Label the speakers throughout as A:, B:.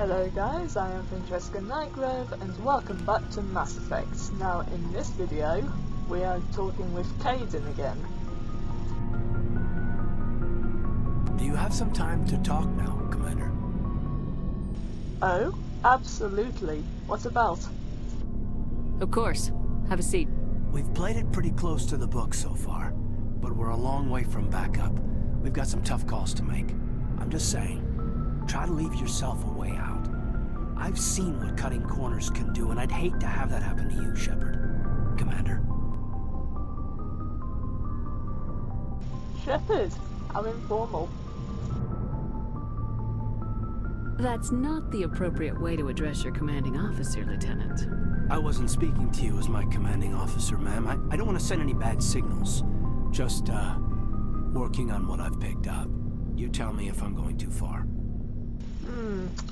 A: Hello guys, I am FreeMusicWave and welcome back to Mass Effect. Now in this video, we are talking with Kaidan again.
B: Do you have some time to talk now, Commander?
A: Oh, absolutely. What about?
C: Of course. Have a seat.
B: We've played it pretty close to the book so far, but we're a long way from backup. We've got some tough calls to make. I'm just saying, try to leave yourself a way out. I've seen what cutting corners can do, and I'd hate to have that happen to you, Shepard. Commander.
A: Shepard, how informal.
C: That's not the appropriate way to address your commanding officer, Lieutenant.
B: I wasn't speaking to you as my commanding officer, ma'am. I don't want to send any bad signals. Just, working on what I've picked up. You tell me if I'm going too far.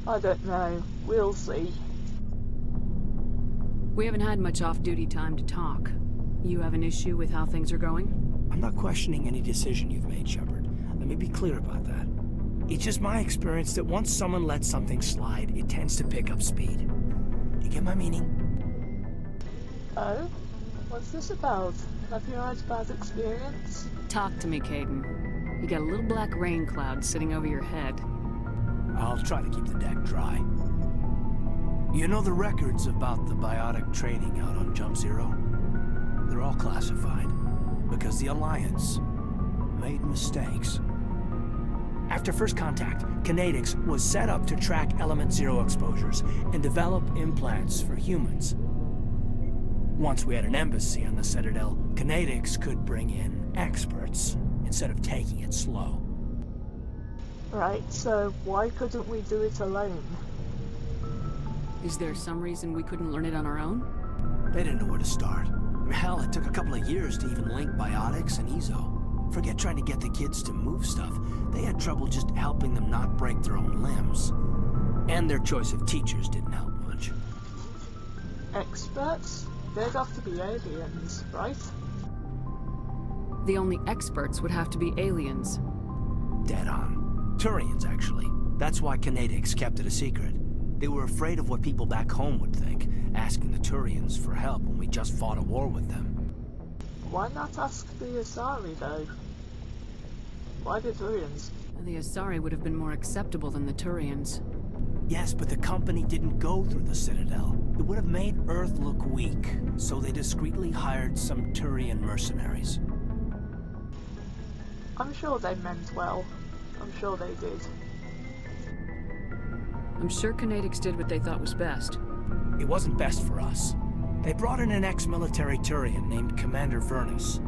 A: I don't know. We'll see.
C: We haven't had much off-duty time to talk. You have an issue with how things are going?
B: I'm not questioning any decision you've made, Shepard. Let me be clear about that. It's just my experience that once someone lets something slide, it tends to pick up speed. You get my meaning?
A: Oh? What's this about? Have you had a bad experience?
C: Talk to me, Kaidan. You got a little black rain cloud sitting over your head.
B: I'll try to keep the deck dry. You know the records about the biotic training out on Jump Zero? They're all classified, because the Alliance made mistakes. After first contact, Kinetics was set up to track Element Zero exposures and develop implants for humans. Once we had an embassy on the Citadel, Kinetics could bring in experts instead of taking it slow.
A: Right, so why couldn't we do it alone?
C: Is there some reason we couldn't learn it on our own?
B: They didn't know where to start. Hell, it took a couple of years to even link biotics and EZO. Forget trying to get the kids to move stuff. They had trouble just helping them not break their own limbs. And their choice of teachers didn't help much.
A: Experts? They'd have to be aliens, right?
C: The only experts would have to be aliens.
B: Dead on. Turians, actually. That's why Kinetics kept it a secret. They were afraid of what people back home would think, asking the Turians for help when we just fought a war with them.
A: Why not ask the Asari, though? Why the Turians?
C: The Asari would have been more acceptable than the Turians.
B: Yes, but the company didn't go through the Citadel. It would have made Earth look weak, so they discreetly hired some Turian mercenaries.
A: I'm sure they meant well. I'm sure they did.
C: I'm sure Kinetics did what they thought was best.
B: It wasn't best for us. They brought in an ex-military Turian named Commander Vernus.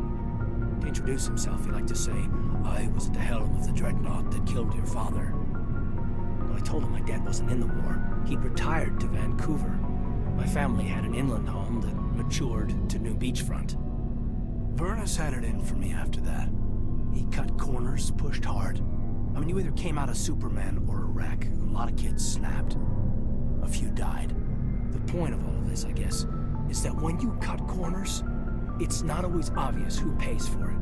B: To introduce himself, he liked to say, "I was at the helm of the dreadnought that killed your father." When I told him my dad wasn't in the war, he'd retired to Vancouver. My family had an inland home that matured to new beachfront. Vernus had it in for me after that. He cut corners, pushed hard. I mean, you either came out a Superman or a wreck. A lot of kids snapped. A few died. The point of all of this, I guess, is that when you cut corners, it's not always obvious who pays for it.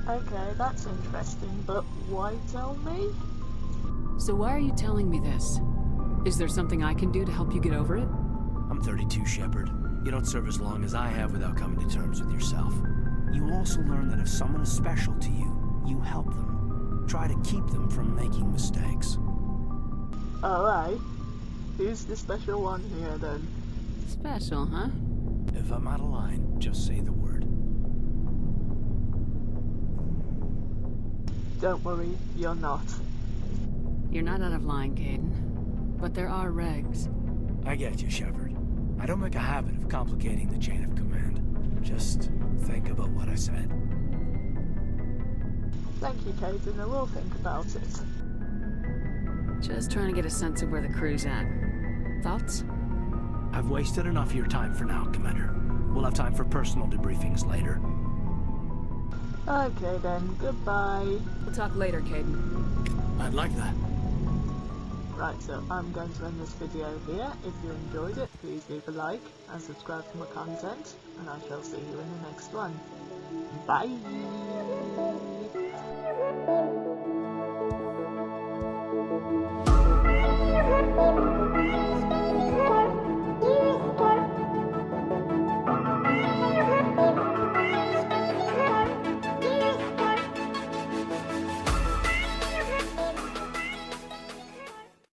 A: Okay, that's interesting, but why tell me?
C: So why are you telling me this? Is there something I can do to help you get over it?
B: I'm 32, Shepard. You don't serve as long as I have without coming to terms with yourself. You also learn that if someone is special to you, you help them. Try to keep them from making mistakes.
A: Alright. Who's the special one here, then?
C: Special, huh?
B: If I'm out of line, just say the word.
A: Don't worry, you're not.
C: You're not out of line, Kaidan. But there are regs.
B: I get you, Shepard. I don't make a habit of complicating the chain of command. Just think about what I said.
A: Thank you, Kaidan. I will think about it.
C: Just trying to get a sense of where the crew's at. Thoughts?
B: I've wasted enough of your time for now, Commander. We'll have time for personal debriefings later.
A: Okay then, goodbye.
C: We'll talk later, Kaidan.
B: I'd like that.
A: Right, so I'm going to end this video here. If you enjoyed it, please leave a like and subscribe for more content, and I shall see you in the next one. Bye!